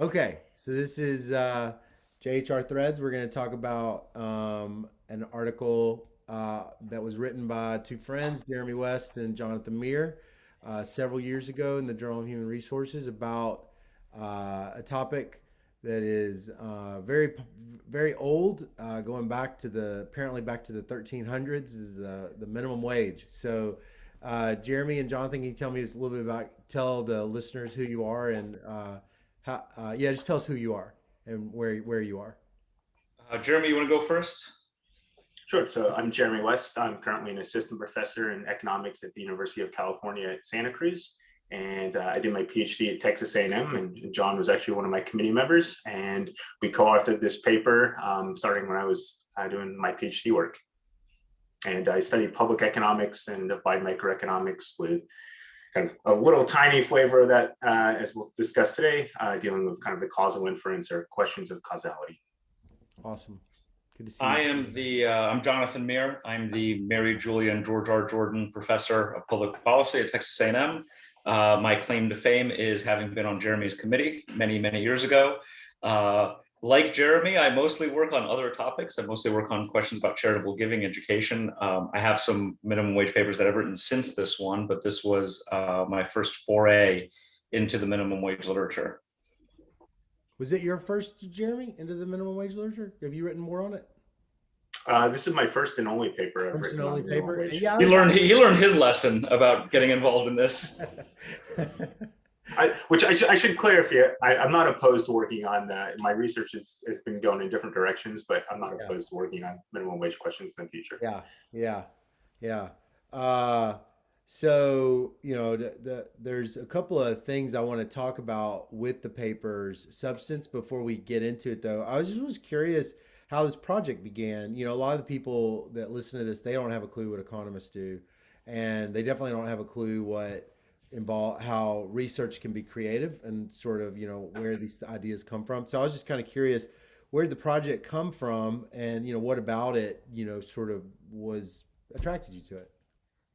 Okay, so this is JHR Threads. We're going to talk about an article that was written by two friends, Jeremy West and Jonathan Meer, several years ago in the Journal of Human Resources about a topic that is very old, going back to apparently back to the 1300s, is the minimum wage. So, Jeremy and Jonathan, can you tell me just a little bit about, tell the listeners who you are and yeah, just tell us who you are and where you are. Jeremy, you want to go first? Sure. So I'm Jeremy West. I'm currently an assistant professor in economics at the University of California at Santa Cruz. And I did my PhD at Texas A&M, and John was actually one of my committee members. And we co-authored this paper starting when I was doing my PhD work. And I studied public economics and applied microeconomics with kind of a little tiny flavor of that, as we'll discuss today, dealing with kind of the causal inference or questions of causality. Awesome. Good to see I you. am I'm Jonathan Meer. I'm the Mary Julia and George R. Jordan Professor of Public Policy at Texas A&M. My claim to fame is having been on Jeremy's committee many, many years ago. Like Jeremy, I mostly work on other topics. I mostly work on questions about charitable giving, education. I have some minimum wage papers that I've written since this one, but this was my first foray into the minimum wage literature. Was it your first, Jeremy, into the minimum wage literature? Have you written more on it? This is my first and only paper I've First and written only on minimum paper? And wage. yeah, I He was learned he learned his lesson about getting involved in this. Which I should clarify. I'm not opposed to working on that. My research has been going in different directions, but I'm not Yeah, opposed to working on minimum wage questions in the future. yeah, yeah, yeah. Uh, so there's a couple of things I want to talk about with the paper's substance before we get into it, though. I was curious how this project began. A lot of the people that listen to this, they don't have a clue what economists do, and they definitely don't have a clue what involve how research can be creative and sort of where these ideas come from. So I was just kind of curious, where did the project come from, and what about it sort of was attracted you to it?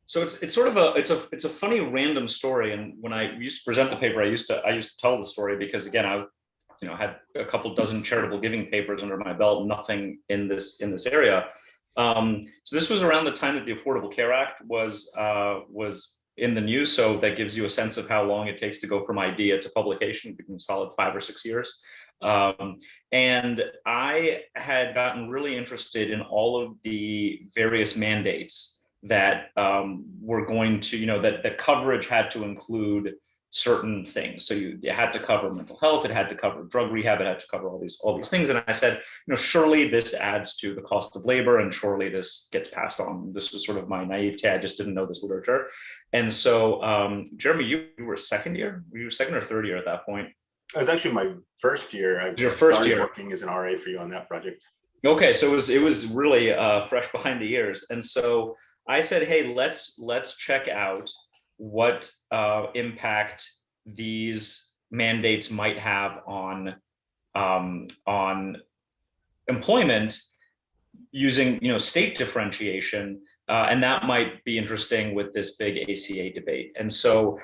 So it's sort of a funny random story. And when I used to present the paper, I used to tell the story because again I had a couple dozen charitable giving papers under my belt, nothing in this area. So this was around the time that the Affordable Care Act was in the news. So that gives you a sense of how long it takes to go from idea to publication, between solid 5 or 6 years. Um, and I had gotten really interested in all of the various mandates that were going to, that the coverage had to include certain things. So it had to cover mental health, it had to cover drug rehab, it had to cover all these things. And I said, surely this adds to the cost of labor, and surely this gets passed on. This was sort of my naivete. I just didn't know this literature. And so, Jeremy, you were second year? Were you second or third year at that point? It was actually my first year. It was your I first started year. working as an RA for you on that project. Okay, so it was really fresh behind the ears, and so I said, "Hey, let's check out what impact these mandates might have on employment using state differentiation, and that might be interesting with this big ACA debate." And so,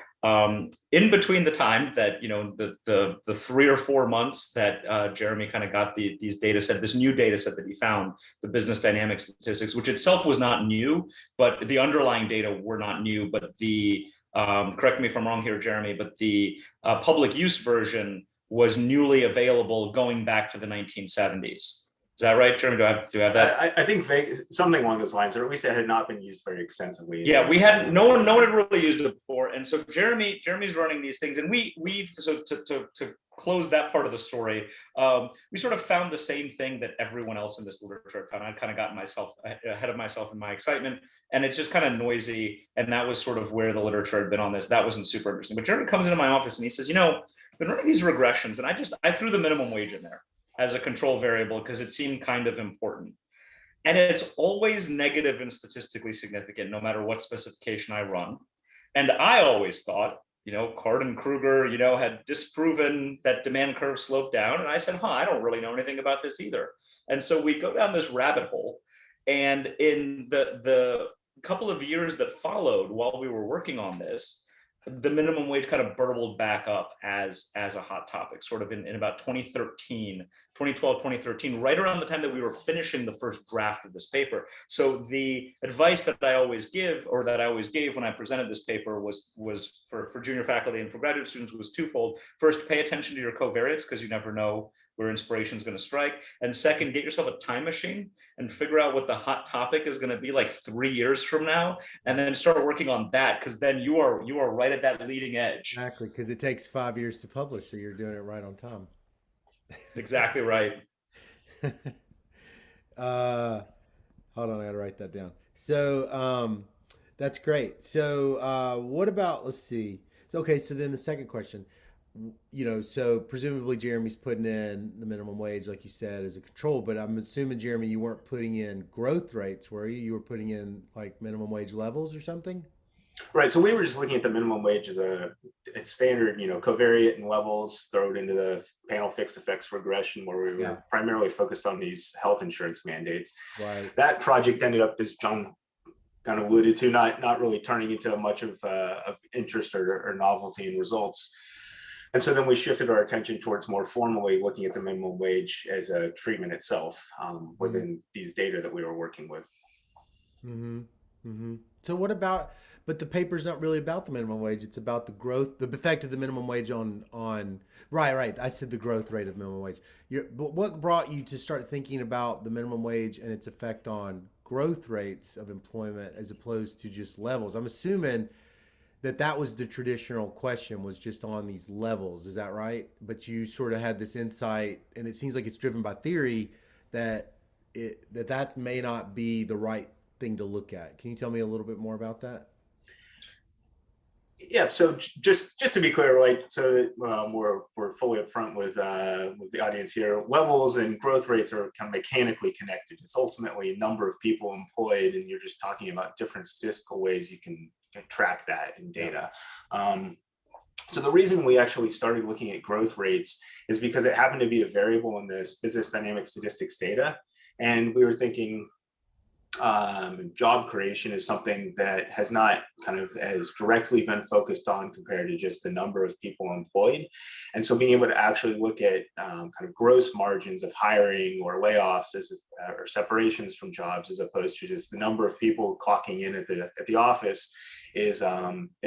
in between the time that the 3 or 4 months that Jeremy kind of got this new data set that he found, the business dynamic statistics, which itself was not new, but the underlying data were not new, but the correct me if I'm wrong here, Jeremy, but the public use version was newly available going back to the 1970s. Is that right, Jeremy? Do I have that? I think something along those lines, or at least it had not been used very extensively. Yeah, we hadn't. No one had really used it before, and so Jeremy's running these things, and we so to close that part of the story, we sort of found the same thing that everyone else in this literature found. I kind of got myself ahead of myself in my excitement, and it's just kind of noisy, and that was sort of where the literature had been on this. That wasn't super interesting. But Jeremy comes into my office and he says, I've been running these regressions, and I threw the minimum wage in there as a control variable because it seemed kind of important. And it's always negative and statistically significant, no matter what specification I run. And I always thought, Card and Kruger, had disproven that demand curve sloped down. And I said, I don't really know anything about this either. And so we go down this rabbit hole. And in the couple of years that followed while we were working on this, the minimum wage kind of burbled back up as a hot topic, sort of in about 2012, 2013, right around the time that we were finishing the first draft of this paper. So the advice that I always give, or that I always gave when I presented this paper, was for junior faculty and for graduate students, was twofold. First, pay attention to your covariates, because you never know where inspiration is going to strike. And second, get yourself a time machine and figure out what the hot topic is going to be like 3 years from now, and then start working on that, because then you are right at that leading edge. Exactly, because it takes 5 years to publish, so you're doing it right on time. Exactly right. uh, Hold on, I gotta write that down. So, that's great. So, what about, let's see. So, okay, so then the second question, so presumably Jeremy's putting in the minimum wage, like you said, as a control, but I'm assuming, Jeremy, you weren't putting in growth rates, were you? You were putting in like minimum wage levels or something? Right. So we were just looking at the minimum wage as a standard, covariate and levels, throw it into the panel fixed effects regression, where we were Yeah, primarily focused on these health insurance mandates. right. That project ended up, as John kind of alluded to, not really turning into much of interest or novelty in results. And so then we shifted our attention towards more formally looking at the minimum wage as a treatment itself, within these data that we were working with. Mm-hmm. Mm-hmm. So what about, but the paper's not really about the minimum wage. It's about the growth, the effect of the minimum wage on, right. I said the growth rate of minimum wage. But what brought you to start thinking about the minimum wage and its effect on growth rates of employment as opposed to just levels? I'm assuming that was the traditional question, was just on these levels. Is that right? But you sort of had this insight, and it seems like it's driven by theory, that that may not be the right thing to look at. Can you tell me a little bit more about that? Yeah. So just to be clear, right? So that we're fully upfront with the audience here. Levels and growth rates are kind of mechanically connected. It's ultimately a number of people employed, and you're just talking about different statistical ways you can track that in Yeah. data. So the reason we actually started looking at growth rates is because it happened to be a variable in this business dynamic statistics data, and we were thinking, job creation is something that has not kind of as directly been focused on compared to just the number of people employed. And so being able to actually look at kind of gross margins of hiring or layoffs or separations from jobs, as opposed to just the number of people clocking in at the office, is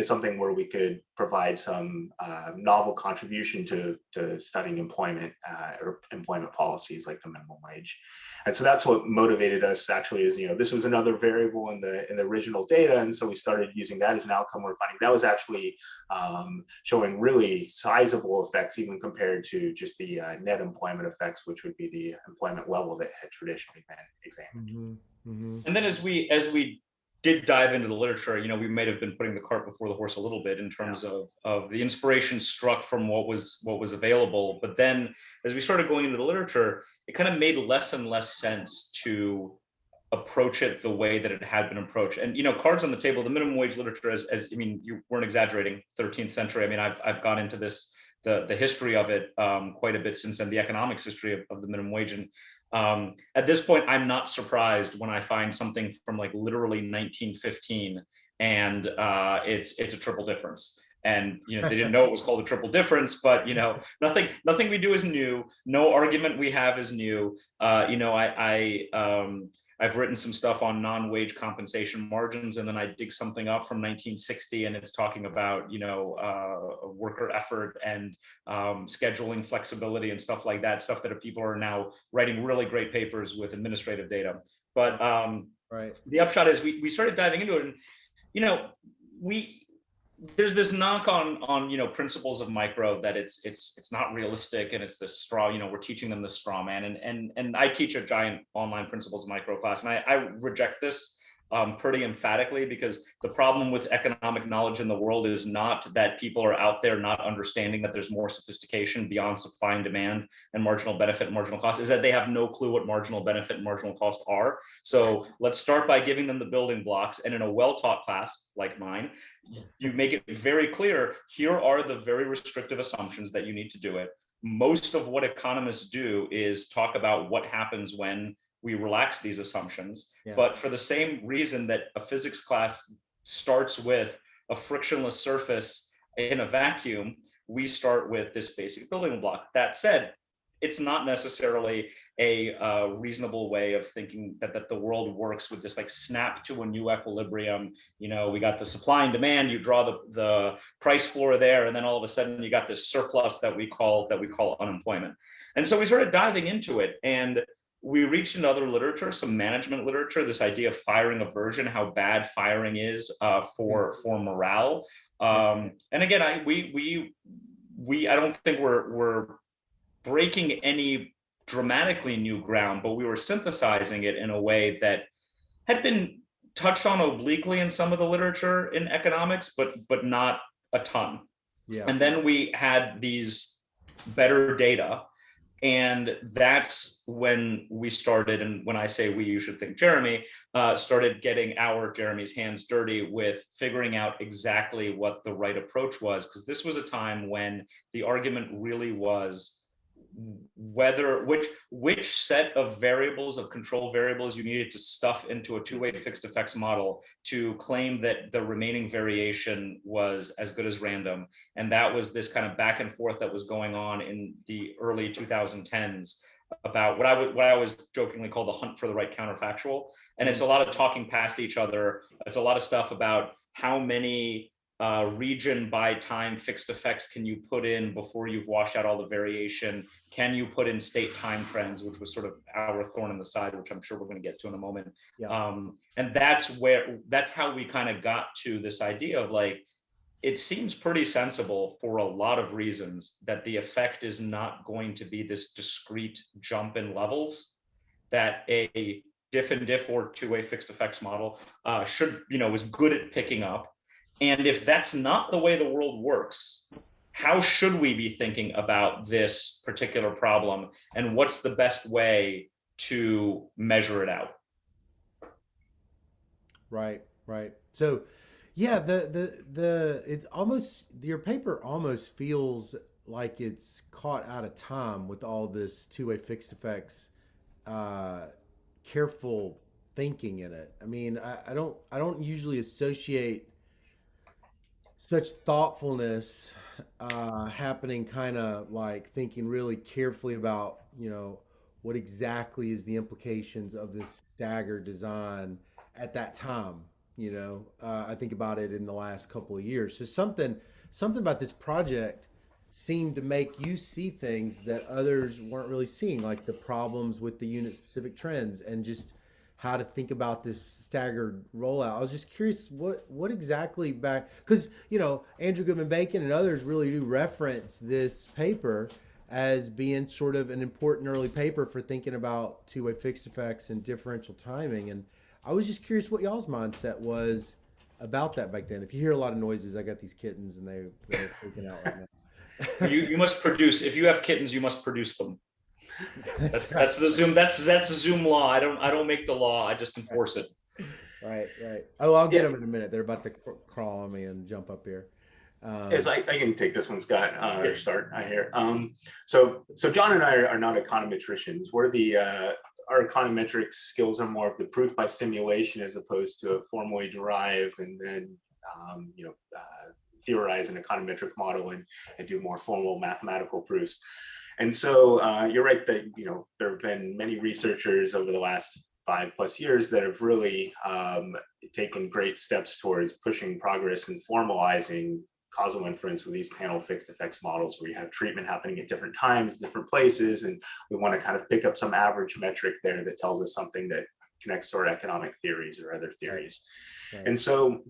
something where we could provide some novel contribution to studying employment or employment policies like the minimum wage. And so that's what motivated us, actually, is this was another variable in the original data, and so we started using that as an outcome. We're finding that was actually showing really sizable effects, even compared to just the net employment effects, which would be the employment level that had traditionally been examined. Mm-hmm. Mm-hmm. And then as we did dive into the literature, we might have been putting the cart before the horse a little bit in terms of the inspiration struck from what was available. But then as we started going into the literature, it kind of made less and less sense to approach it the way that it had been approached. And cards on the table, the minimum wage literature, as I mean, you weren't exaggerating, 13th century. I mean, I've gone into this, the history of it quite a bit since then, the economics history of the minimum wage. And at this point, I'm not surprised when I find something from like literally 1915, and it's a triple difference. And they didn't know it was called a triple difference, but nothing we do is new. No argument we have is new. I've written some stuff on non-wage compensation margins, and then I dig something up from 1960, and it's talking about worker effort and scheduling flexibility and stuff like that. Stuff that people are now writing really great papers with administrative data. But Right. the upshot is we started diving into it, and we there's this knock on principles of micro, that it's not realistic, and it's the straw. We're teaching them the straw man, and I teach a giant online principles of micro class, and I reject this pretty emphatically, because the problem with economic knowledge in the world is not that people are out there not understanding that there's more sophistication beyond supply and demand and marginal benefit and marginal cost, is that they have no clue what marginal benefit and marginal cost are. So let's start by giving them the building blocks, and in a well-taught class like mine, you make it very clear, here are the very restrictive assumptions that you need to do it. Most of what economists do is talk about what happens when we relax these assumptions. Yeah. But for the same reason that a physics class starts with a frictionless surface in a vacuum, we start with this basic building block. That said, it's not necessarily a reasonable way of thinking that the world works with this like snap to a new equilibrium. You know, we got the supply and demand, you draw the price floor there, and then all of a sudden you got this surplus that we call unemployment. And so we started diving into it, and we reached into other literature, some management literature, this idea of firing aversion, how bad firing is for morale. And again, I don't think we're breaking any dramatically new ground, but we were synthesizing it in a way that had been touched on obliquely in some of the literature in economics, but not a ton. Yeah. And then we had these better data. And that's when we started, and when I say we, you should think Jeremy, started getting Jeremy's hands dirty with figuring out exactly what the right approach was. Because this was a time when the argument really was which set of variables, of control variables, you needed to stuff into a two-way fixed effects model to claim that the remaining variation was as good as random. And that was this kind of back and forth that was going on in the early 2010s about what I always jokingly call the hunt for the right counterfactual. And it's a lot of talking past each other. It's a lot of stuff about how many region by time fixed effects can you put in before you've washed out all the variation? Can you put in state time trends, which was sort of our thorn in the side, which I'm sure we're going to get to in a moment. Yeah. And that's how we kind of got to this idea of like, it seems pretty sensible for a lot of reasons that the effect is not going to be this discrete jump in levels that a diff and diff or two-way fixed effects model is good at picking up. And if that's not the way the world works, how should we be thinking about this particular problem? And what's the best way to measure it out? Right. So, yeah, it's almost, your paper almost feels like it's caught out of time with all this two-way fixed effects, careful thinking in it. I mean, I don't usually associate such thoughtfulness happening, kind of like thinking really carefully about, what exactly is the implications of this staggered design at that time. I think about it in the last couple of years. So something about this project seemed to make you see things that others weren't really seeing, like the problems with the unit specific trends and just how to think about this staggered rollout. I was just curious what exactly because Andrew Goodman Bacon and others really do reference this paper as being sort of an important early paper for thinking about two-way fixed effects and differential timing. And I was just curious what y'all's mindset was about that back then. If you hear a lot of noises, I got these kittens and they're freaking out right now. You must produce, if you have kittens, you must produce them. That's right. the Zoom. That's Zoom law. I don't make the law. I just enforce it. Right. Oh, I'll get them in a minute. They're about to crawl on me and jump up here. Yes, I can take this one, Scott. Or start. I hear. So John and I are not econometricians. Our econometric skills are more of the proof by simulation as opposed to a formally derived and then theorize an econometric model and do more formal mathematical proofs. And so you're right that there have been many researchers over the last 5+ years that have really taken great steps towards pushing progress and formalizing causal inference with these panel fixed effects models where you have treatment happening at different times, different places, and we want to kind of pick up some average metric there that tells us something that connects to our economic theories or other theories. Right. And so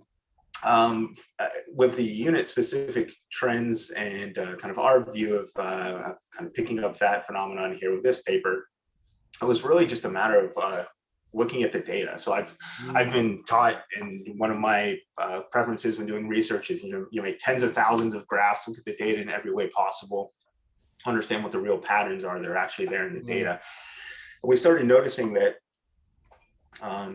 with the unit specific trends and kind of our view of kind of picking up that phenomenon here with this paper, it was really just a matter of looking at the data. So I've been taught, and one of my preferences when doing research is you make tens of thousands of graphs, look at the data in every way possible, understand what the real patterns are that are actually there in the data. And we started noticing that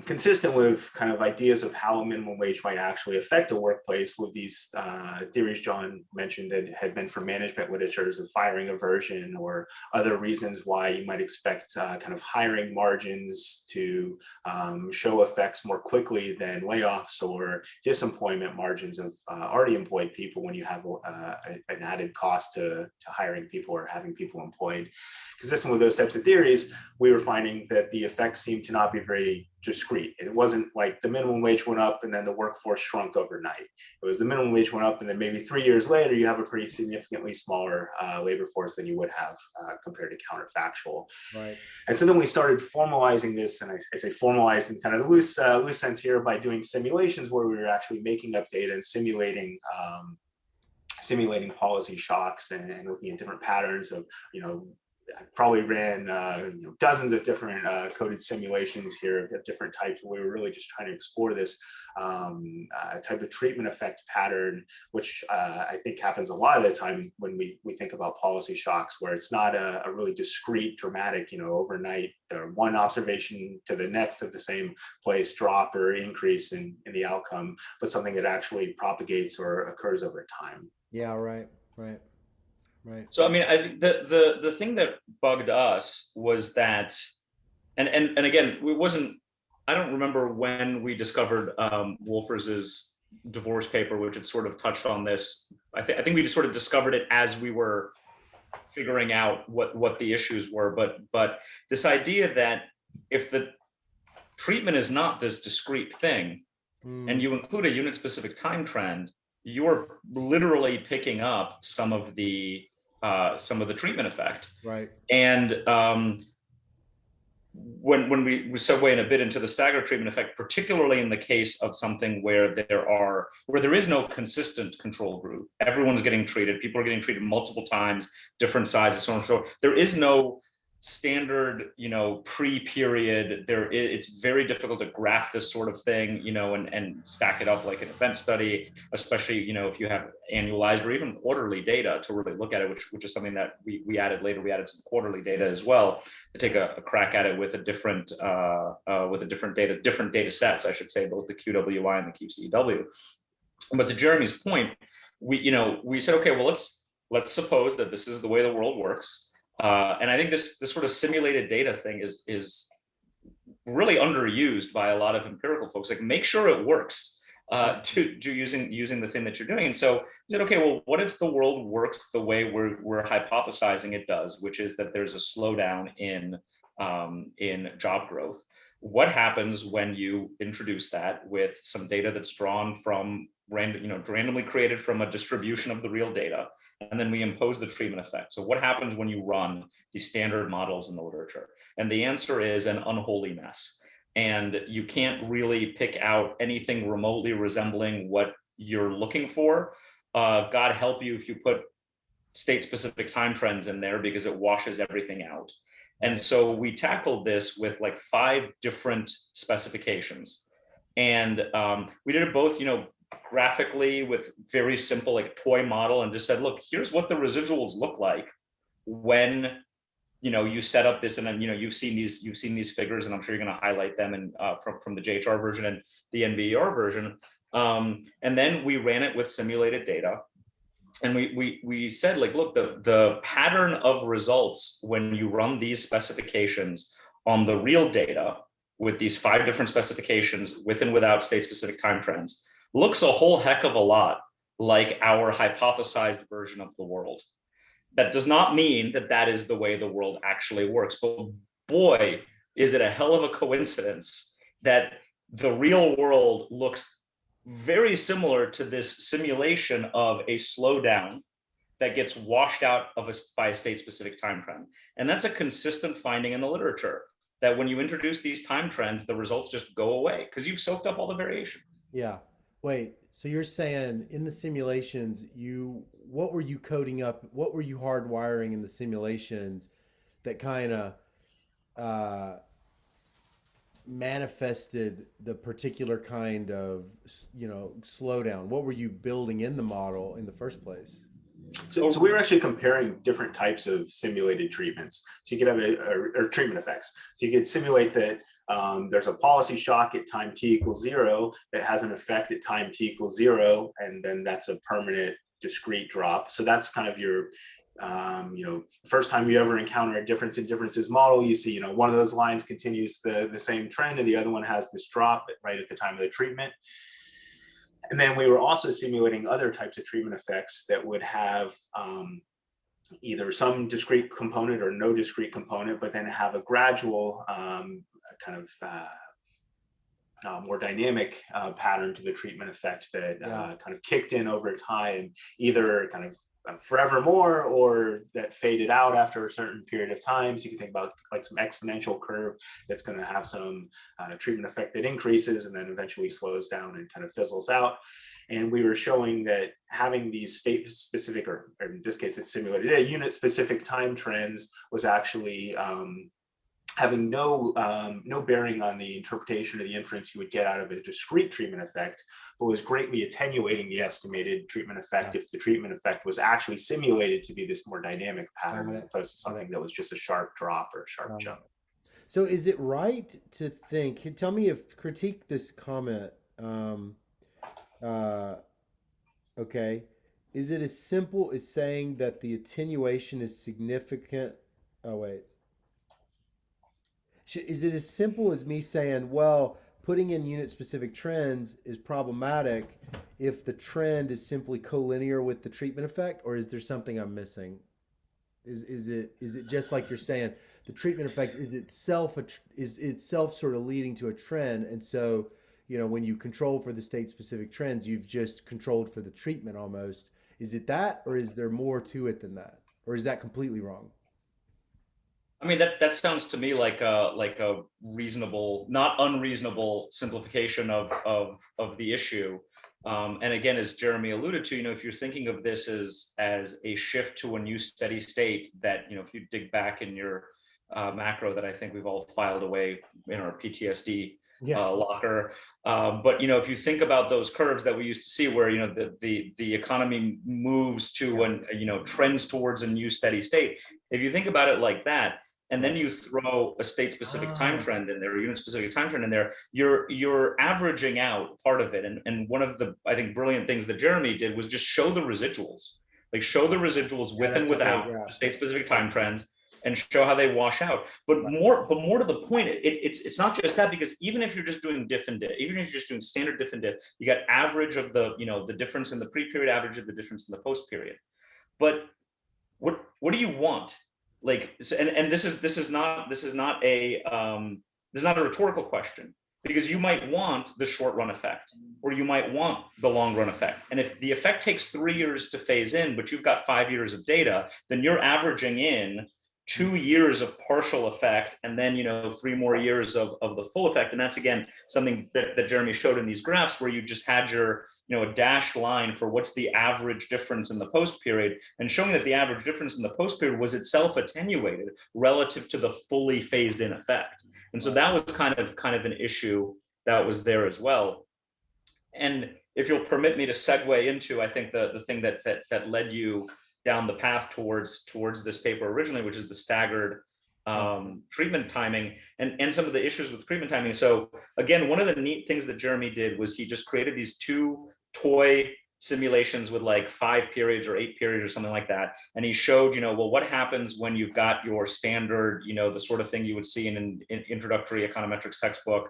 consistent with kind of ideas of how minimum wage might actually affect a workplace with these theories John mentioned that had been from management literatures of firing aversion or other reasons why you might expect kind of hiring margins to show effects more quickly than layoffs or disemployment margins of already employed people when you have an added cost to hiring people or having people employed. Consistent with those types of theories, we were finding that the effects seemed to not be very discrete. It wasn't like the minimum wage went up and then the workforce shrunk overnight. It was the minimum wage went up and then maybe 3 years later you have a pretty significantly smaller labor force than you would have compared to counterfactual. Right. And so then we started formalizing this, and I say formalized in kind of the loose sense here by doing simulations where we were actually making up data and simulating policy shocks and looking at different patterns of, I probably ran dozens of different coded simulations here of different types. We were really just trying to explore this type of treatment effect pattern, which I think happens a lot of the time when we think about policy shocks, where it's not a really discrete, dramatic, overnight or one observation to the next of the same place drop or increase in the outcome, but something that actually propagates or occurs over time. Yeah. Right. Right. Right. So I mean, I think the thing that bugged us was that, and again, it wasn't. I don't remember when we discovered Wolfers's divorce paper, which had sort of touched on this. I think we just sort of discovered it as we were figuring out what the issues were. But this idea that if the treatment is not this discrete thing, and you include a unit specific time trend, you're literally picking up some of the treatment effect. Right. And when we segue in a bit into the staggered treatment effect, particularly in the case of something where there is no consistent control group, everyone's getting treated, people are getting treated multiple times, different sizes, so on and so on. There is no standard, pre-period. It's very difficult to graph this sort of thing, and stack it up like an event study, especially, if you have annualized or even quarterly data to really look at it, which is something that we added later. We added some quarterly data as well to take a crack at it with different data sets, I should say, both the QWI and the QCW. But to Jeremy's point, we said, okay, well, let's suppose that this is the way the world works. And I think this sort of simulated data thing is really underused by a lot of empirical folks. Like, make sure it works to using the thing that you're doing. And so we said, okay, well, what if the world works the way we're hypothesizing it does, which is that there's a slowdown in job growth? What happens when you introduce that with some data that's drawn from randomly created from a distribution of the real data, and then we impose the treatment effect? So what happens when you run these standard models in the literature? And the answer is an unholy mess. And you can't really pick out anything remotely resembling what you're looking for. God help you if you put state-specific time trends in there, because it washes everything out. And so we tackled this with like 5 different specifications. And we did it both, graphically with very simple like toy model, and just said, look, here's what the residuals look like when you set up this, and then you've seen these figures, and I'm sure you're going to highlight them and from the JHR version and the NVER version. And then we ran it with simulated data, and we said, like, look, the pattern of results when you run these specifications on the real data with these 5 different specifications with and without state specific time trends looks a whole heck of a lot like our hypothesized version of the world. That does not mean that that is the way the world actually works, but boy, is it a hell of a coincidence that the real world looks very similar to this simulation of a slowdown that gets washed out by a state-specific time trend. And that's a consistent finding in the literature, that when you introduce these time trends, the results just go away because you've soaked up all the variation. Yeah. Wait, so you're saying in the simulations, what were you coding up? What were you hardwiring in the simulations that kind of manifested the particular kind of slowdown? What were you building in the model in the first place? So we were actually comparing different types of simulated treatments. So you could have or treatment effects. So you could simulate that there's a policy shock at time t equals 0 that has an effect at time t equals 0, and then that's a permanent discrete drop. So that's kind of your first time you ever encounter a difference in differences model, you see, one of those lines continues the same trend and the other one has this drop right at the time of the treatment. And then we were also simulating other types of treatment effects that would have either some discrete component or no discrete component, but then have a gradual kind of more dynamic pattern to the treatment effect that kind of kicked in over time, either kind of forevermore or that faded out after a certain period of time. So you can think about like some exponential curve that's going to have some treatment effect that increases and then eventually slows down and kind of fizzles out. And we were showing that having these state specific, or in this case, it's simulated unit specific time trends was actually having no bearing on the interpretation of the inference you would get out of a discrete treatment effect, but was greatly attenuating the estimated treatment effect if the treatment effect was actually simulated to be this more dynamic pattern as opposed to something that was just a sharp drop or a sharp jump. So is it right to think, tell me if, critique this comment, okay, is it as simple as saying that the attenuation is significant? Oh, wait. Is it as simple as me saying, well, putting in unit specific trends is problematic if the trend is simply collinear with the treatment effect, or is there something I'm missing? Is it just like you're saying, the treatment effect is itself sort of leading to a trend, and so when you control for the state specific trends, you've just controlled for the treatment almost. Is it that, or is there more to it than that, or is that completely wrong? I mean, that sounds to me like a reasonable, not unreasonable simplification of the issue. And again, as Jeremy alluded to, if you're thinking of this as a shift to a new steady state, that if you dig back in your macro that I think we've all filed away in our PTSD locker. But if you think about those curves that we used to see, where the economy moves to and trends towards a new steady state. If you think about it like that, and then you throw a state specific time trend in there, unit specific time trend in there, you're averaging out part of it. And one of the, I think, brilliant things that Jeremy did was just show the residuals, show the residuals with and without state specific time trends, and show how they wash out. But more to the point, it's not just that, because even if you're just doing diff and diff, even if you're just doing standard diff and diff, you got average of the the difference in the pre-period, average of the difference in the post-period. But what do you want? And this is not a rhetorical question, because you might want the short run effect, or you might want the long run effect. And if the effect takes 3 years to phase in, but you've got 5 years of data, then you're averaging in 2 years of partial effect, and then 3 more years of the full effect. And that's again something that Jeremy showed in these graphs, where you just had your a dashed line for what's the average difference in the post period, and showing that the average difference in the post period was itself attenuated relative to the fully phased in effect. And so that was kind of an issue that was there as well. And if you'll permit me to segue into, I think the thing that led you down the path towards this paper originally, which is the staggered treatment timing and some of the issues with treatment timing. So again, one of the neat things that Jeremy did was he just created these 2 toy simulations with 5 periods or 8 periods or something like that. And he showed, well, what happens when you've got your standard, the sort of thing you would see in an introductory econometrics textbook,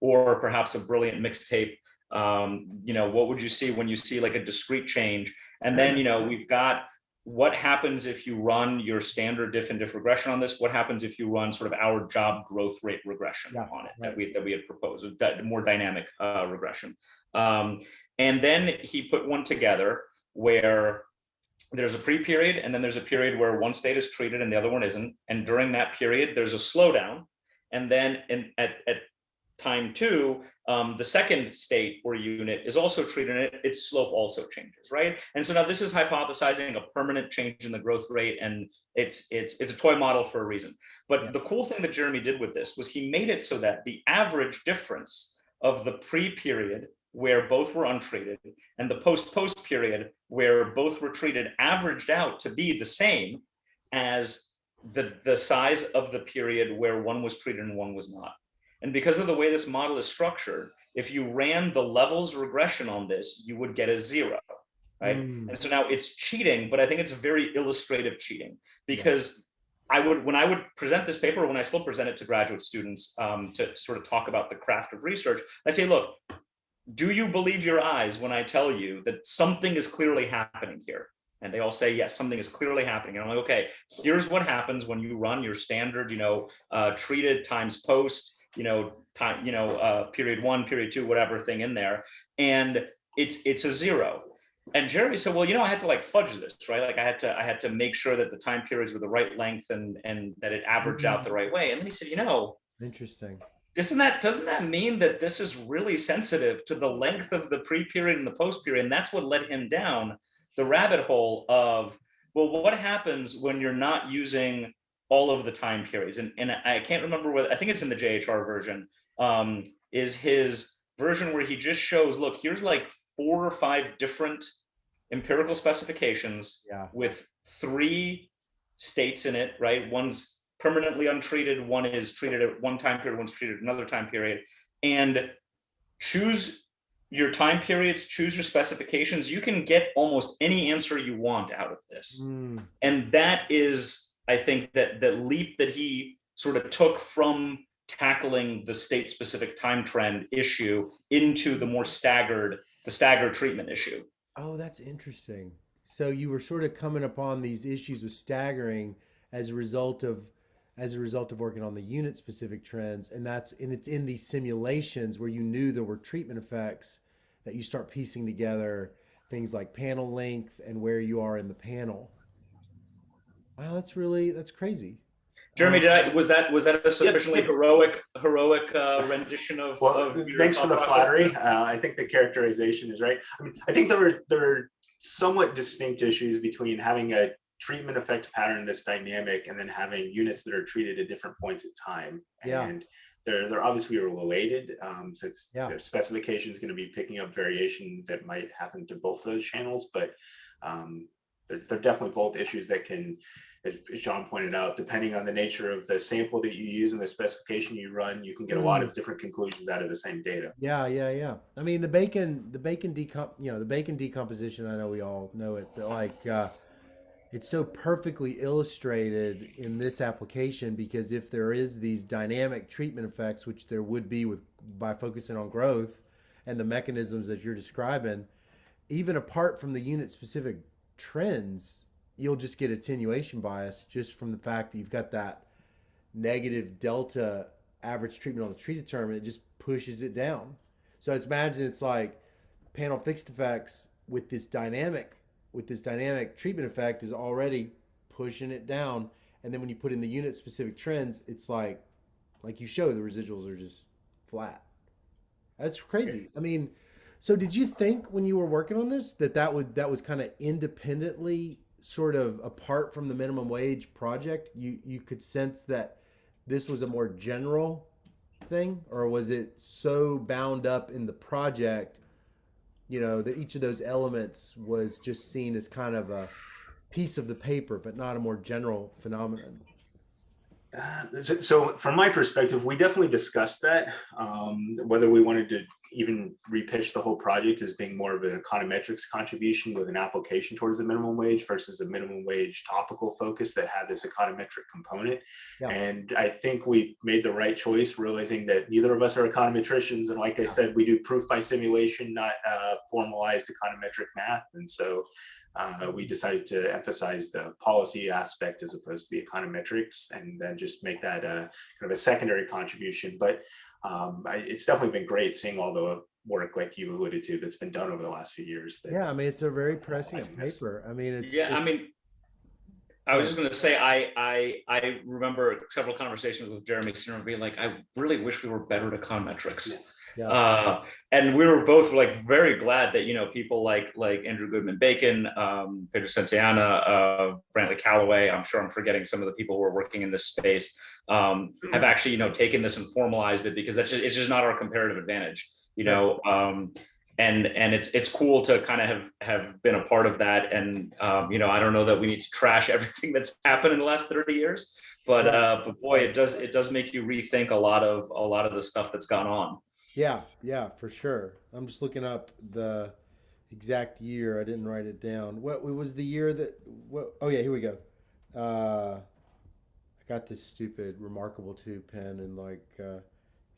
or perhaps a brilliant mixtape. What would you see when you see a discrete change? And then, we've got what happens if you run your standard diff and diff regression on this? What happens if you run sort of our job growth rate regression on it that we had proposed, that more dynamic regression? And then he put one together where there's a pre-period, and then there's a period where one state is treated and the other one isn't. And during that period, there's a slowdown. And then at time 2, the second state or unit is also treated, and its slope also changes, right? And so now this is hypothesizing a permanent change in the growth rate, and it's a toy model for a reason. But the cool thing that Jeremy did with this was he made it so that the average difference of the pre-period where both were untreated, and the post-post period where both were treated averaged out to be the same as the size of the period where one was treated and one was not. And because of the way this model is structured, if you ran the levels regression on this, you would get a 0, right? And so now it's cheating, but I think it's very illustrative cheating, because when I would present this paper, when I still present it to graduate students to sort of talk about the craft of research, I say, look, do you believe your eyes when I tell you that something is clearly happening here? And they all say, yes, something is clearly happening. And I'm like, okay, here's what happens when you run your standard, treated times post, period 1, period 2, whatever thing in there. And it's a 0. And Jeremy said, well, I had to like fudge this, right? Like I had to make sure that the time periods were the right length and that it averaged out the right way. And then he said, interesting. doesn't that mean that this is really sensitive to the length of the pre-period and the post-period? And that's what led him down the rabbit hole of, well, what happens when you're not using all of the time periods? And I can't remember whether, I think it's in the JHR version, is his version where he just shows, look, here's like 4 or 5 different empirical specifications with 3 states in it, right? One's permanently untreated, one is treated at one time period, one's treated at another time period. And choose your time periods, choose your specifications. You can get almost any answer you want out of this. And that is, I think, that leap that he sort of took from tackling the state-specific time trend issue into the more staggered treatment issue. Oh, that's interesting. So you were sort of coming upon these issues with staggering as a result of working on the unit specific trends, and it's in these simulations where you knew there were treatment effects that you start piecing together things like panel length and where you are in the panel. Wow, that's crazy. Jeremy, was that a sufficiently heroic rendition of? Thanks for the flattery. I think the characterization is right. I think there are somewhat distinct issues between having a treatment effect pattern that's dynamic and then having units that are treated at different points in time. And they're obviously related. Since their specification is going to be picking up variation that might happen to both of those channels, but they're definitely both issues that can, as John pointed out, depending on the nature of the sample that you use and the specification you run, you can get a lot of different conclusions out of the same data. Yeah. I mean, the bacon decomposition, I know we all know it, but like it's so perfectly illustrated in this application, because if there is these dynamic treatment effects, which there would be by focusing on growth and the mechanisms that you're describing, even apart from the unit specific trends, you'll just get attenuation bias just from the fact that you've got that negative delta average treatment on the treated term, and it just pushes it down. So it's like panel fixed effects with this dynamic treatment effect is already pushing it down. And then when you put in the unit specific trends, it's like you show, the residuals are just flat. That's crazy. I mean, so did you think when you were working on this that was kind of independently, sort of apart from the minimum wage project, you could sense that this was a more general thing, or was it so bound up in the project, that each of those elements was just seen as kind of a piece of the paper, but not a more general phenomenon? So from my perspective, we definitely discussed that, whether we wanted to even repitch the whole project as being more of an econometrics contribution with an application towards the minimum wage versus a minimum wage topical focus that had this econometric component. And I think we made the right choice, realizing that neither of us are econometricians. And like I said, we do proof by simulation, not formalized econometric math. And so we decided to emphasize the policy aspect as opposed to the econometrics, and then just make that kind of a secondary contribution. But it's definitely been great seeing all the work, like you alluded to, that's been done over the last few years. I mean, it's a very prescient paper. I mean, I was just going to say, I remember several conversations with Jeremy Sinner being like, I really wish we were better at econometrics. And we were both like very glad that people like Andrew Goodman Bacon, Pedro Santayana, Brantley Calloway, I'm sure I'm forgetting some of the people who are working in this space, have actually taken this and formalized it, because it's just not our comparative advantage. and it's cool to kind of have been a part of that. And I don't know that we need to trash everything that's happened in the last 30 years, but boy, it does make you rethink a lot of the stuff that's gone on. Yeah, yeah, for sure. I'm just looking up the exact year. I didn't write it down. What was the year that? What? Oh yeah, here we go. I got this stupid remarkable two pen and let's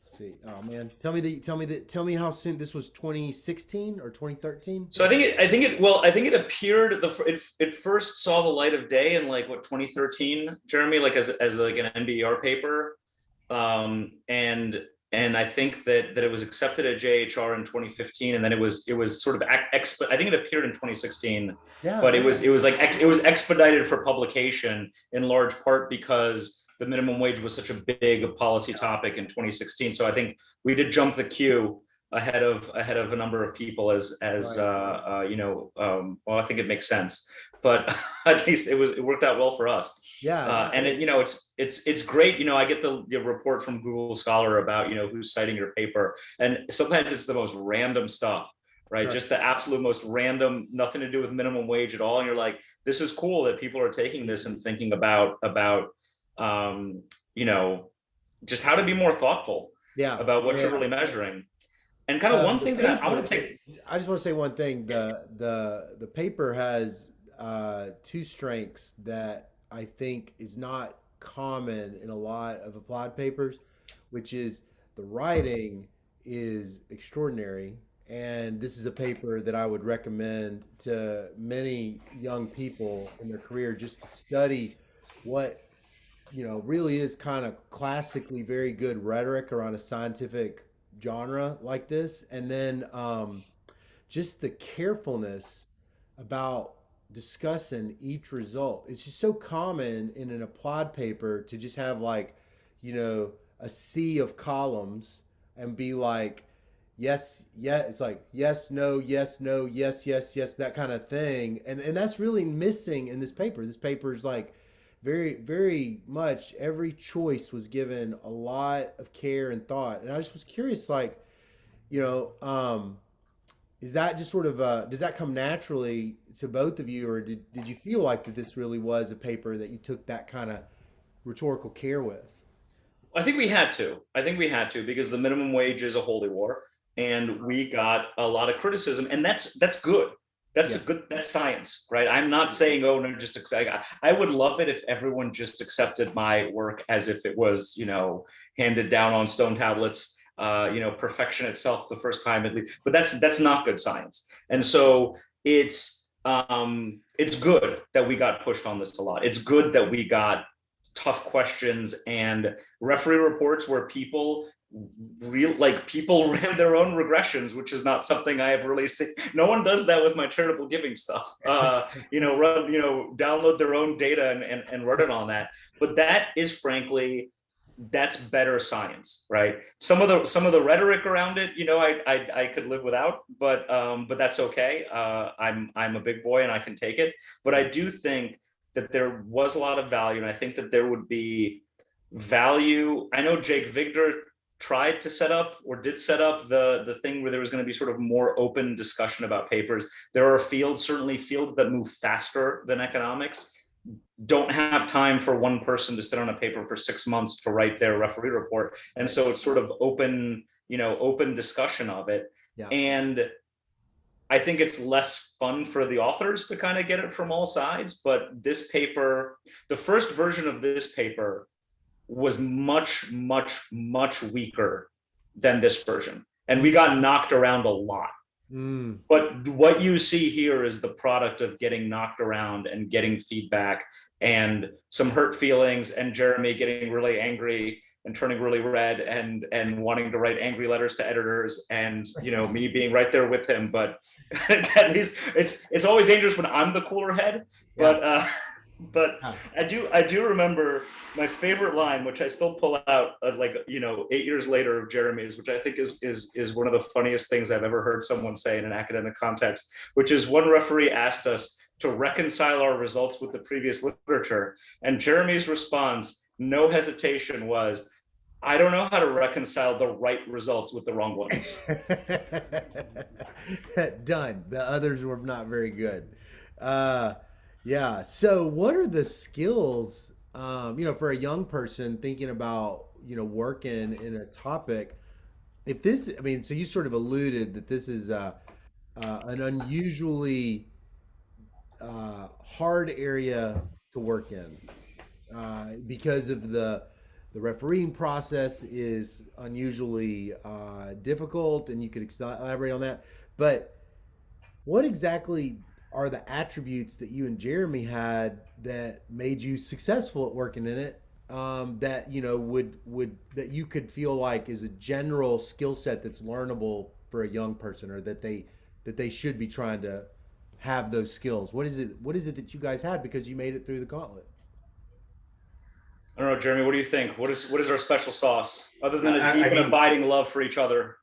see. Oh man, tell me how soon this was. 2016 or 2013? So I think it appeared it first saw the light of day in like what 2013, Jeremy, like as like an NBER paper, and I think that it was accepted at JHR in 2015, and then it was sort of I think it appeared in 2016, Yeah, but it yeah. was it was like it was expedited for publication in large part because the minimum wage was such a big policy topic in 2016. So I think we did jump the queue ahead of a number of people as Right. well, I think it makes sense, but at least it worked out well for us. Yeah, it's And great. it's great. I get the report from Google Scholar about who's citing your paper, and sometimes it's the most random stuff, right? Sure. Just the absolute most random, nothing to do with minimum wage at all. And you're like, this is cool that people are taking this and thinking about um, you know just how to be more thoughtful Yeah, about what you're yeah. really measuring. And kind of one The thing that I paper. want to take. I just want to say one thing. The paper has two strengths that I think is not common in a lot of applied papers, which is the writing is extraordinary, and this is a paper that I would recommend to many young people in their career just to study what really is kind of classically very good rhetoric around a scientific genre like this. And then just the carefulness about discussing each result. It's just so common in an applied paper to just have you know, a sea of columns and be like, yes, yeah, it's like yes, no, yes, no, yes, yes, yes, that kind of thing. And that's really missing in this paper. This paper is like very, very much every choice was given a lot of care and thought. And I just was curious, you know, is that just sort of does that come naturally to both of you, or did you feel like that this really was a paper that you took that kind of rhetorical care with? I think we had to because the minimum wage is a holy war, and we got a lot of criticism, and that's good. Yeah. That's science, right? I'm not saying, oh no, just accept. I would love it if everyone just accepted my work as if it was, handed down on stone tablets, perfection itself the first time at least. But that's not good science, and so it's good that we got pushed on this a lot. It's good that we got tough questions and referee reports where people ran their own regressions, which is not something I have really seen. No one does that with my charitable giving stuff. Download their own data and run it on that. But that is frankly, that's better science, right? Some of the rhetoric around it, I could live without, but that's okay. I'm a big boy and I can take it. But I do think that there was a lot of value, and I think that there would be value. I know Jake Vigdor tried to set up or did set up the thing where there was going to be sort of more open discussion about papers. There are certainly fields that move faster than economics, don't have time for one person to sit on a paper for 6 months to write their referee report. And so it's sort of open discussion of it. Yeah. And I think it's less fun for the authors to kind of get it from all sides. But this paper, the first version of this paper was much, much, much weaker than this version. And we got knocked around a lot. Mm. But what you see here is the product of getting knocked around and getting feedback and some hurt feelings, and Jeremy getting really angry and turning really red and wanting to write angry letters to editors, and me being right there with him. But at least it's always dangerous when I'm the cooler head. Yeah. But I do remember my favorite line, which I still pull out 8 years later of Jeremy's, which I think is one of the funniest things I've ever heard someone say in an academic context, which is one referee asked us to reconcile our results with the previous literature, and Jeremy's response, no hesitation, was, I don't know how to reconcile the right results with the wrong ones. Done. The others were not very good. Uh, yeah. So, what are the skills, for a young person thinking about, working in a topic? If this, I mean, so you sort of alluded that this is an unusually hard area to work in because of the refereeing process is unusually difficult, and you could elaborate on that. But what exactly are the attributes that you and Jeremy had that made you successful at working in it? That would that you could feel like is a general skill set that's learnable for a young person, or that they should be trying to have those skills. What is it? What is it that you guys had because you made it through the gauntlet? I don't know, Jeremy, what do you think? What is our special sauce other than a deep I and mean, abiding love for each other?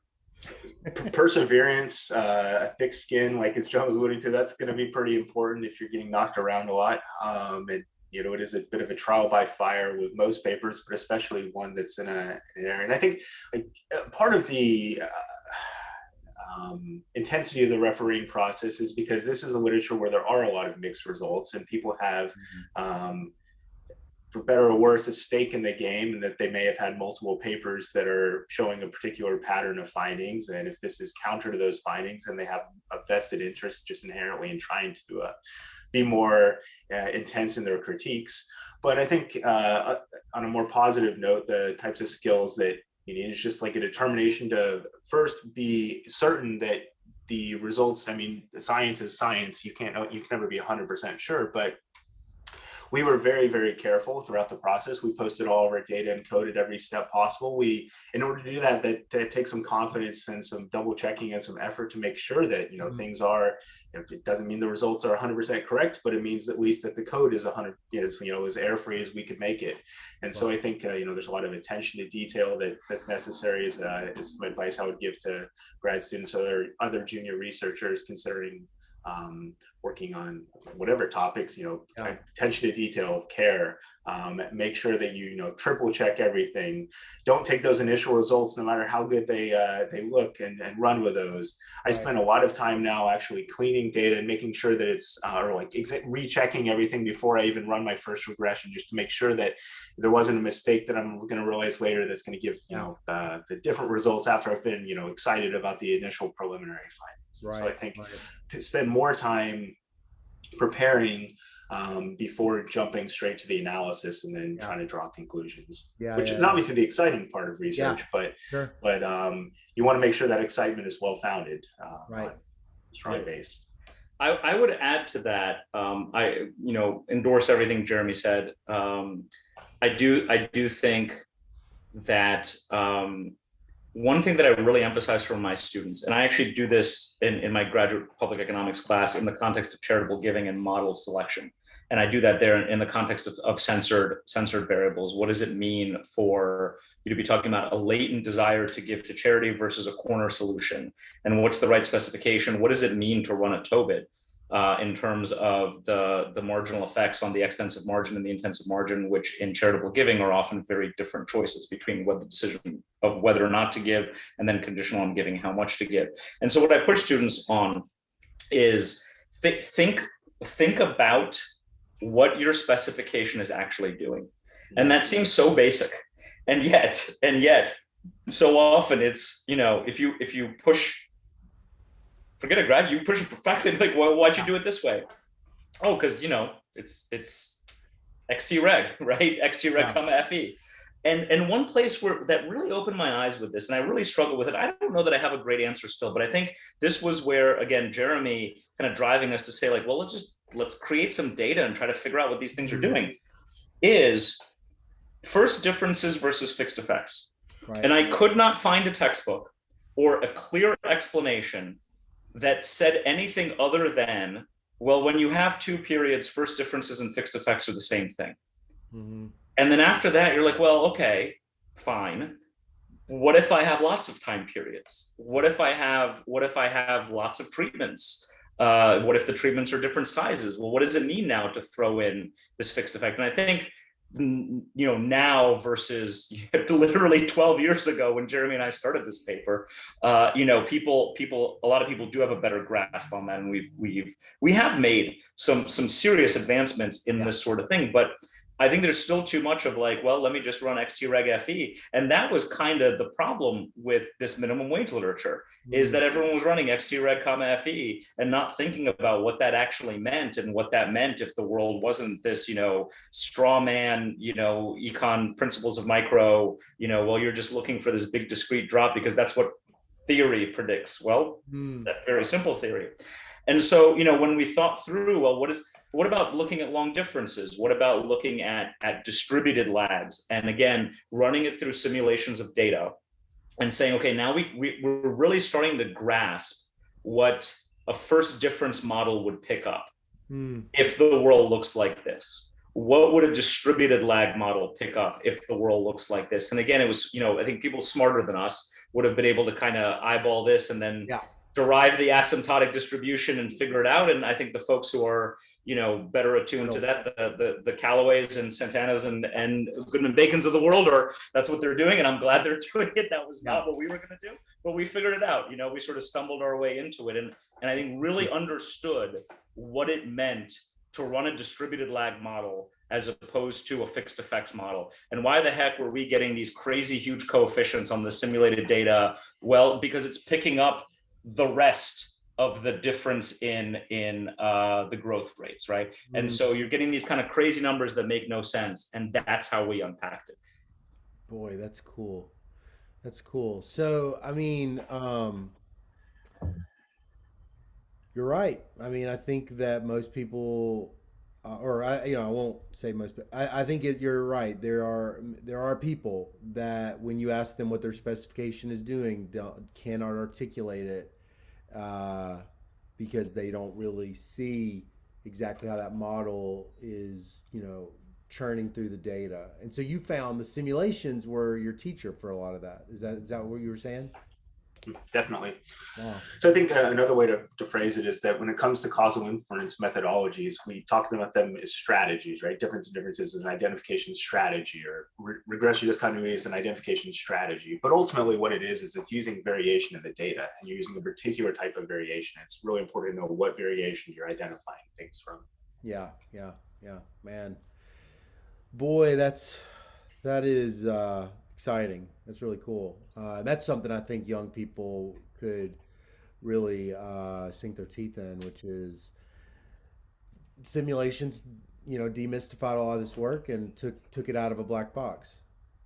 perseverance, a thick skin, like as John was alluding to, that's going to be pretty important if you're getting knocked around a lot. And it is a bit of a trial by fire with most papers, but especially one that's in an area. And I think like part of the intensity of the refereeing process is because this is a literature where there are a lot of mixed results, and people have for better or worse, a stake in the game, and that they may have had multiple papers that are showing a particular pattern of findings. And if this is counter to those findings, then they have a vested interest just inherently in trying to be more intense in their critiques. But I think on a more positive note, the types of skills that you need is just like a determination to first be certain that the results, I mean, science is science. You can never be 100% sure, but we were very, very careful throughout the process. We posted all of our data and coded every step possible. In order to do that, that takes some confidence and some double checking and some effort to make sure that, things are, it doesn't mean the results are 100% correct, but it means at least that the code is 100, as air free as we could make it. And so I think, there's a lot of attention to detail that's necessary is some advice I would give to grad students or other junior researchers considering working on whatever topics, attention to detail, care, make sure that you triple check everything. Don't take those initial results, no matter how good they look, and run with those. I spend a lot of time now actually cleaning data and making sure that it's rechecking everything before I even run my first regression, just to make sure that there wasn't a mistake that I'm going to realize later that's going to give the different results after I've been excited about the initial preliminary findings. So I think spend more time preparing before jumping straight to the analysis and then trying to draw conclusions, which is obviously the exciting part of research, but you want to make sure that excitement is well founded, on strong base. I would add to that. I endorse everything Jeremy said. I do think that one thing that I really emphasize for my students, and I actually do this in my graduate public economics class in the context of charitable giving and model selection. And I do that there in the context of censored variables. What does it mean for you to be talking about a latent desire to give to charity versus a corner solution? And what's the right specification? What does it mean to run a TOBIT? In terms of the marginal effects on the extensive margin and the intensive margin, which in charitable giving are often very different choices between what the decision of whether or not to give, and then conditional on giving how much to give. And so what I push students on is think about what your specification is actually doing. And that seems so basic. And yet, so often it's, if you push, forget a grad, you push it perfectly. Like, why'd you do it this way? Oh, because it's XT reg, right? XT reg comma FE. And one place where that really opened my eyes with this, and I really struggle with it. I don't know that I have a great answer still, but I think this was where, again, Jeremy kind of driving us to say, like, well, let's create some data and try to figure out what these things are doing. Is first differences versus fixed effects. Right. And I could not find a textbook or a clear explanation that said anything other than, well, when you have two periods, first differences and fixed effects are the same thing. Mm-hmm. And then after that, you're like, well, okay, fine. What if I have lots of time periods? What if I have lots of treatments? What if the treatments are different sizes? Well, what does it mean now to throw in this fixed effect? And I think now versus literally 12 years ago when Jeremy and I started this paper. A lot of people do have a better grasp on that, and we have made some serious advancements in this sort of thing, but I think there's still too much of like, well, let me just run XTReg FE. And that was kind of the problem with this minimum wage literature, is that everyone was running XTReg, FE and not thinking about what that actually meant, and what that meant if the world wasn't this, straw man, econ principles of micro, well, you're just looking for this big discrete drop because that's what theory predicts. Well, that very simple theory. And so, when we thought through, well, what about looking at long differences? What about looking at distributed lags? And again, running it through simulations of data and saying, okay, now we're really starting to grasp what a first difference model would pick up if the world looks like this. What would a distributed lag model pick up if the world looks like this? And again, it was, I think people smarter than us would have been able to kind of eyeball this and then derive the asymptotic distribution and figure it out. And I think the folks who are, better attuned to that, the Callaways and Santanas and Goodman Bacons of the world, or that's what they're doing. And I'm glad they're doing it. That was not what we were going to do, but we figured it out. We sort of stumbled our way into it. And I think really understood what it meant to run a distributed lag model as opposed to a fixed effects model. And why the heck were we getting these crazy huge coefficients on the simulated data? Well, because it's picking up the rest of the difference in the growth rates, right? And so you're getting these kind of crazy numbers that make no sense, and that's how we unpacked it. Boy, that's cool. That's cool. So, I mean, you're right. I mean, I think that most people, I won't say most, but I think you're right. There are people that when you ask them what their specification is doing, cannot articulate it because they don't really see exactly how that model is, churning through the data. And so you found the simulations were your teacher for a lot of that. Is that what you were saying? Definitely. Wow. So I think another way to phrase it is that when it comes to causal inference methodologies, we talk about them as strategies, right? Differences is an identification strategy, or regression discontinuity is an identification strategy. But ultimately what it is it's using variation in the data, and you're using a particular type of variation. It's really important to know what variation you're identifying things from. Yeah. Man, boy, that is exciting. That's really cool. That's something I think young people could really sink their teeth in, which is simulations. Demystified a lot of this work and took it out of a black box.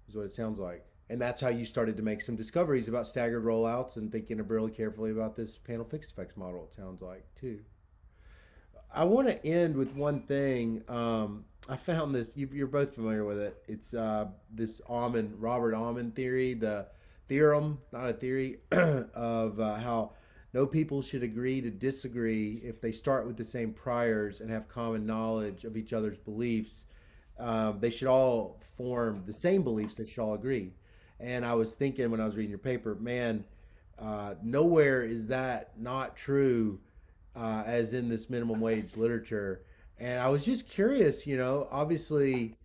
Is what it sounds like. And that's how you started to make some discoveries about staggered rollouts and thinking really carefully about this panel fixed effects model. It sounds like too. I want to end with one thing. I found this. You're both familiar with it. It's this Robert Almond theory, the theorem, not a theory, of how no people should agree to disagree if they start with the same priors and have common knowledge of each other's beliefs. They should all form the same beliefs. They should all agree. And I was thinking when I was reading your paper, man, nowhere is that not true as in this minimum wage literature. And I was just curious, obviously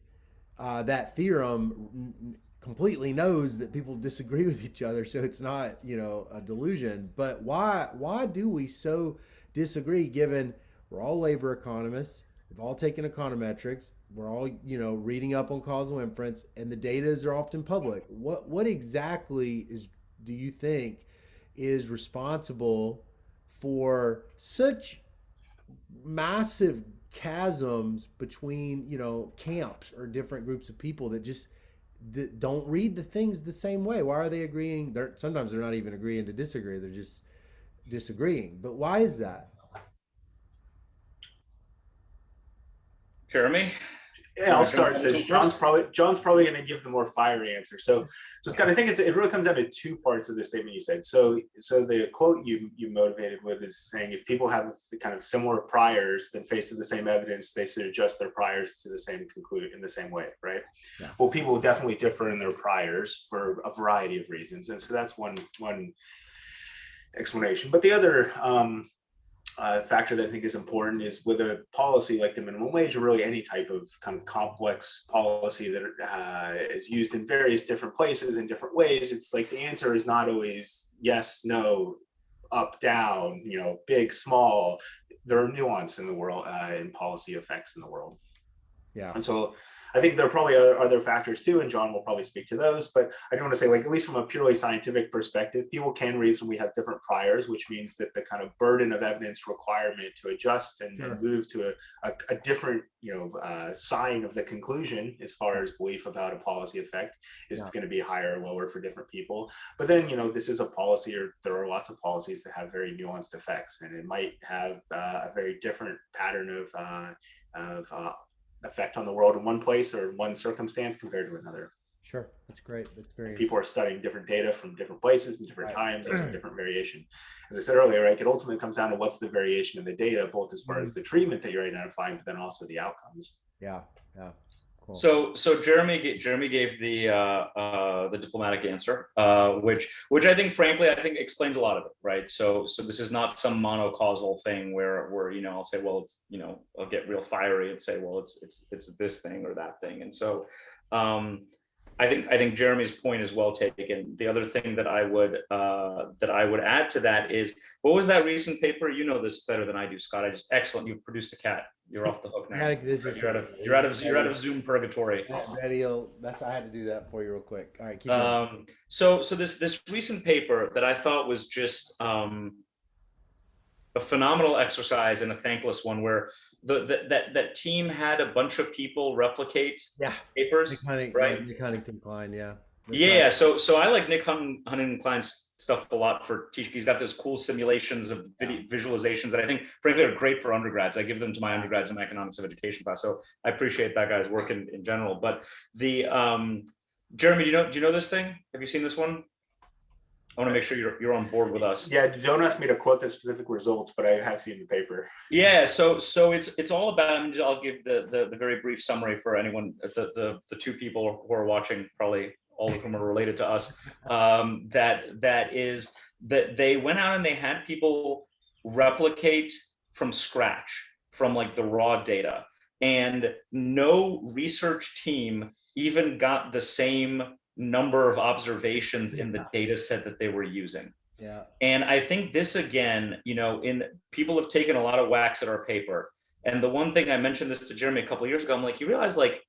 that theorem completely knows that people disagree with each other. So it's not, a delusion. But why do we so disagree given we're all labor economists? We've all taken econometrics. We're all, reading up on causal inference, and the data are often public. What exactly do you think is responsible for such massive chasms between camps or different groups of people that just don't read the things the same way? Why are they agreeing? Sometimes they're not even agreeing to disagree. They're just disagreeing. But why is that? Jeremy? Yeah, I'll start. So John's probably going to give the more fiery answer. So Scott, I think it really comes down to two parts of the statement you said. So the quote you motivated with is saying if people have kind of similar priors, then faced with the same evidence, they should adjust their priors to the same conclusion in the same way, right? Yeah. Well, people definitely differ in their priors for a variety of reasons, and so that's one explanation. But the other factor that I think is important is with a policy like the minimum wage, or really any type of kind of complex policy that is used in various different places in different ways. It's like the answer is not always yes, no, up, down, big, small. There are nuance in the world, in policy effects in the world. Yeah. And so I think there probably are other factors too, and John will probably speak to those. But I do want to say, like, at least from a purely scientific perspective, people can reasonably have different priors, which means that the kind of burden of evidence requirement to adjust and move to a different, sign of the conclusion as far as belief about a policy effect is going to be higher or lower for different people. But then, this is a policy, or there are lots of policies that have very nuanced effects, and it might have a very different pattern of effect on the world in one place or one circumstance compared to another. Sure, that's great. That's very. People are studying different data from different places and different times. There's a different variation. As I said earlier, right, it ultimately comes down to what's the variation in the data, both as far as the treatment that you're identifying, but then also the outcomes. Yeah, yeah. Cool. So Jeremy gave the diplomatic answer, which I think, frankly, explains a lot of it, right? So this is not some monocausal thing where I'll say, well, it's, I'll get real fiery and say, well, it's this thing or that thing, and so I think Jeremy's point is well taken. The other thing that I would add to that is, what was that recent paper? You know this better than I do, Scott. Excellent. You've produced a cat. You're off the hook now. You're out of Zoom purgatory. I had to do that for you real quick. All right, keep going. So this recent paper that I thought was just a phenomenal exercise and a thankless one, where that team had a bunch of people replicate papers, right? Nick Huntington-Klein, yeah. Yeah, so I like Nick Huntington-Klein's stuff a lot for teaching. He's got those cool simulations of visualizations that I think, frankly, are great for undergrads. I give them to my undergrads in my economics of education class, so I appreciate that guy's work in general. But the Jeremy, do you know this thing? Have you seen this one? I want to make sure you're on board with us. Yeah, don't ask me to quote the specific results, but I have seen the paper. Yeah, so it's all about. I'll give the very brief summary for anyone, the two people who are watching, probably all of whom are related to us. That is that they went out and they had people replicate from scratch, from like the raw data, and no research team even got the same number of observations in the data set that they were using. Yeah. And I think this, again, people have taken a lot of whacks at our paper. And the one thing, I mentioned this to Jeremy a couple of years ago, I'm like, you realize, like,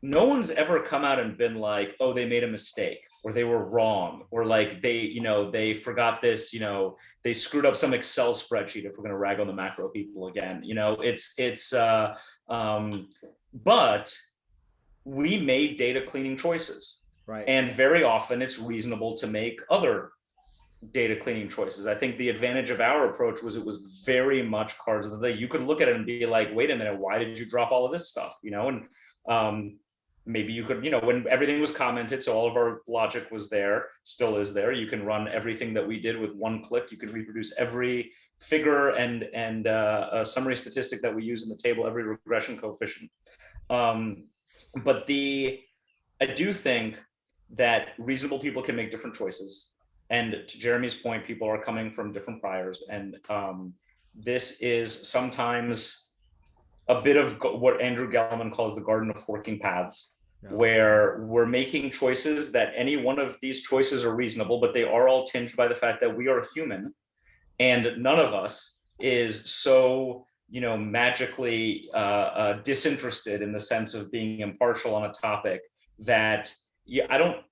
no one's ever come out and been like, oh, they made a mistake, or they were wrong, or like they forgot this, they screwed up some Excel spreadsheet, if we're going to rag on the macro people again. But we made data cleaning choices. Right. And very often it's reasonable to make other data cleaning choices. I think the advantage of our approach was it was very much cards of the day. You could look at it and be like, wait a minute, why did you drop all of this stuff? And maybe you could, when everything was commented, so all of our logic was there, still is there. You can run everything that we did with one click. You can reproduce every figure and a summary statistic that we use in the table, every regression coefficient. But I do think that reasonable people can make different choices. And to Jeremy's point, people are coming from different priors. And this is sometimes a bit of what Andrew Gelman calls the garden of forking paths, where we're making choices that any one of these choices are reasonable, but they are all tinged by the fact that we are human, and none of us is so magically disinterested in the sense of being impartial on a topic that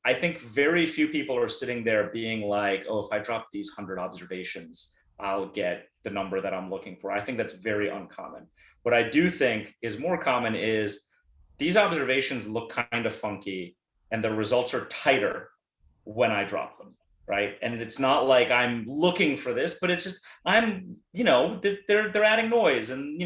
I think very few people are sitting there being like, oh, if I drop these 100 observations, I'll get the number that I'm looking for. I think that's very uncommon. What I do think is more common is these observations look kind of funky and the results are tighter when I drop them, right? And it's not like I'm looking for this, but it's just, they're adding noise, and,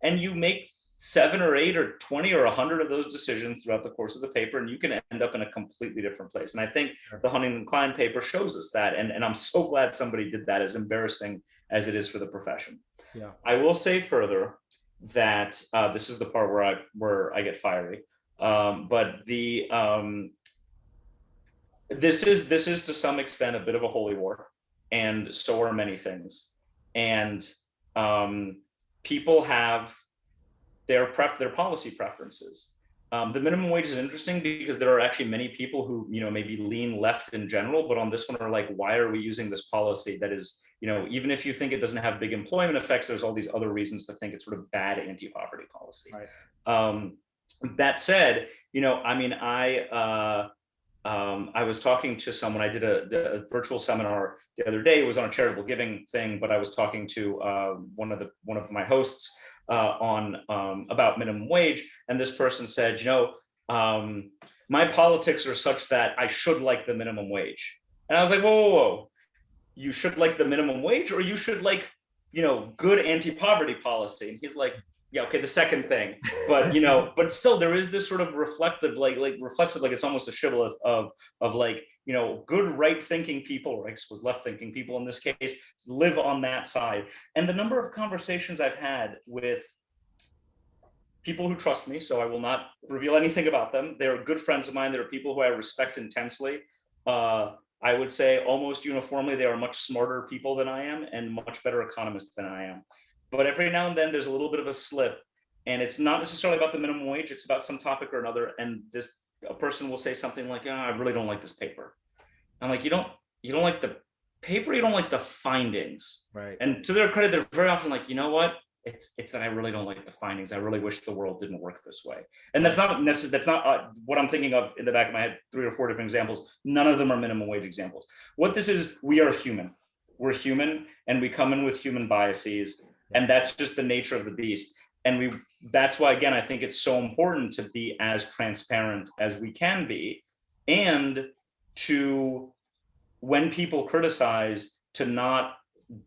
and you make 7 or 8 or 20 or 100 of those decisions throughout the course of the paper, and you can end up in a completely different place. And I think the Huntington-Klein paper shows us that. And I'm so glad somebody did that, as embarrassing as it is for the profession. Yeah. I will say further that this is the part where I get fiery. But this is to some extent a bit of a holy war, and so are many things. And um, people have their policy preferences. The minimum wage is interesting because there are actually many people who, maybe lean left in general, but on this one are like, why are we using this policy that is, even if you think it doesn't have big employment effects, there's all these other reasons to think it's sort of bad anti-poverty policy. Right. Um, that said, I mean, I was talking to someone. I did a virtual seminar the other day. It was on a charitable giving thing, but I was talking to one of my hosts on about minimum wage, and this person said, my politics are such that I should like the minimum wage, and I was like, whoa, whoa, whoa. You should like the minimum wage, or you should like, good anti-poverty policy? And he's like, yeah, okay, the second thing, but but still, there is this sort of reflective, like reflexive, like it's almost a shibboleth of like, good right-thinking people, or I suppose left-thinking people in this case, live on that side. And the number of conversations I've had with people who trust me, so I will not reveal anything about them. They're good friends of mine. They're people who I respect intensely. I would say almost uniformly, they are much smarter people than I am and much better economists than I am. But every now and then there's a little bit of a slip, and it's not necessarily about the minimum wage. It's about some topic or another. And a person will say something like, I really don't like this paper. I'm like, you don't like the paper, you don't like the findings. Right. And to their credit, they're very often like, you know what? It's that I really don't like the findings. I really wish the world didn't work this way. And that's not necessarily, that's not what I'm thinking of in the back of my head. 3 or 4 different examples. None of them are minimum wage examples. What this is, we are human. We're human, and we come in with human biases, and that's just the nature of the beast. And that's why, again, I think it's so important to be as transparent as we can be, and to, when people criticize, to not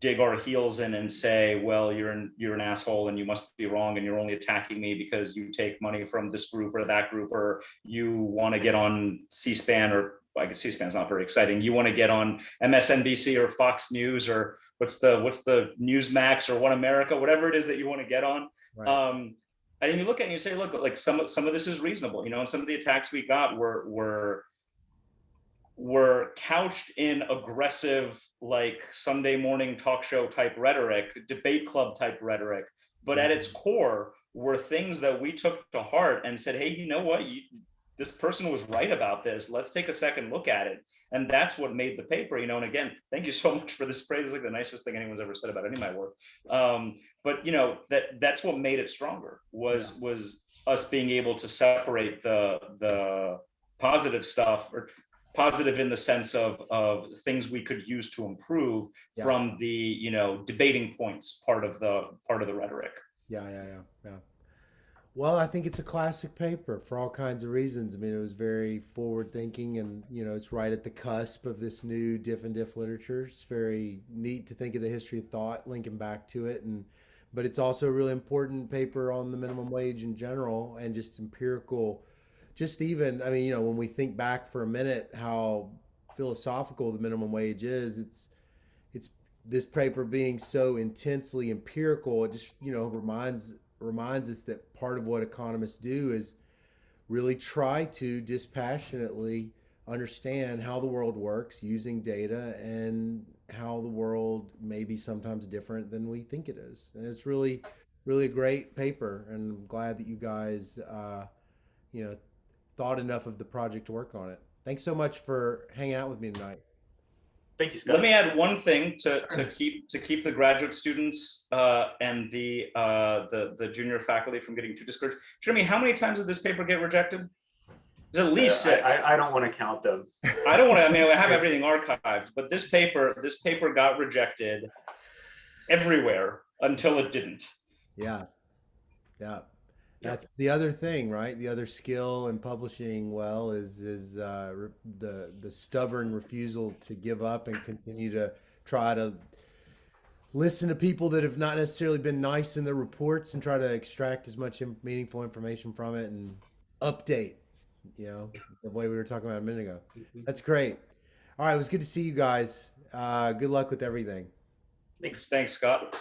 dig our heels in and say, well, you're an asshole and you must be wrong and you're only attacking me because you take money from this group or that group, or you want to get on C-SPAN, or I guess C-SPAN is not very exciting. You want to get on MSNBC or Fox News, or what's the Newsmax or One America, whatever it is that you want to get on. Right. And you look at it and you say, look, like some of this is reasonable, and some of the attacks we got were couched in aggressive, like Sunday morning talk show type rhetoric, debate club type rhetoric, but at its core were things that we took to heart and said, hey, you know what, this person was right about this. Let's take a second look at it. And that's what made the paper, and again, thank you so much for this praise. It's like the nicest thing anyone's ever said about any of my work. But that's what made it stronger, was us being able to separate the positive stuff, or positive in the sense of things we could use to improve, from the debating points part of the rhetoric. Yeah. Well, I think it's a classic paper for all kinds of reasons. I mean, it was very forward thinking, and it's right at the cusp of this new diff and diff literature. It's very neat to think of the history of thought linking back to it, but it's also a really important paper on the minimum wage in general, and just empirical. Just even, I mean, when we think back for a minute how philosophical the minimum wage is, it's this paper being so intensely empirical. It just reminds us that part of what economists do is really try to dispassionately understand how the world works using data, and how the world may be sometimes different than we think it is. And it's really, really a great paper, and I'm glad that you guys, you know, thought enough of the project to work on it. Thanks so much for hanging out with me tonight. Thank you, Scott. Let me add one thing to keep the graduate students and the junior faculty from getting too discouraged. Jeremy, how many times did this paper get rejected? There's at least 6. I don't want to count them. I don't want to. I mean, I have everything archived, but this paper got rejected everywhere until it didn't. Yeah. That's the other thing, right? The other skill in publishing well is the stubborn refusal to give up and continue to try to listen to people that have not necessarily been nice in their reports, and try to extract as much meaningful information from it and update, the way we were talking about a minute ago. That's great. All right, it was good to see you guys. Good luck with everything. Thanks, Scott.